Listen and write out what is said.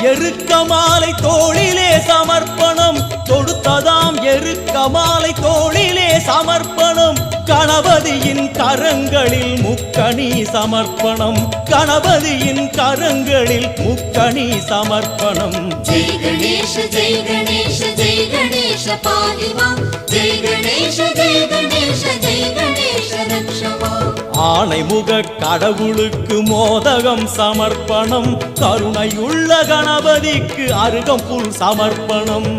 எருக்க மாலை தோளிலே சமர்ப்பணம் தொடுத்ததாம் எருக்க மாலை தோளிலே சமர்ப்பணம் கணபதியின் கரங்களில் முக்கணி சமர்ப்பணம் கணபதியின் கரங்களில் முக்கணி சமர்ப்பணம் ஜெய் கணேஷ ஜெய் கணேஷ ஜெய் கணேஷ பாஹி மாம் ஜெய் கணேஷ ஜெய் கணேஷ ஜெய் கணேஷ ரக்ஷமா ஆணைமுக கடவுளுக்கு மோதகம் சமர்ப்பணம் கருணையுள்ள கணபதிக்கு அருகம்புல் சமர்ப்பணம்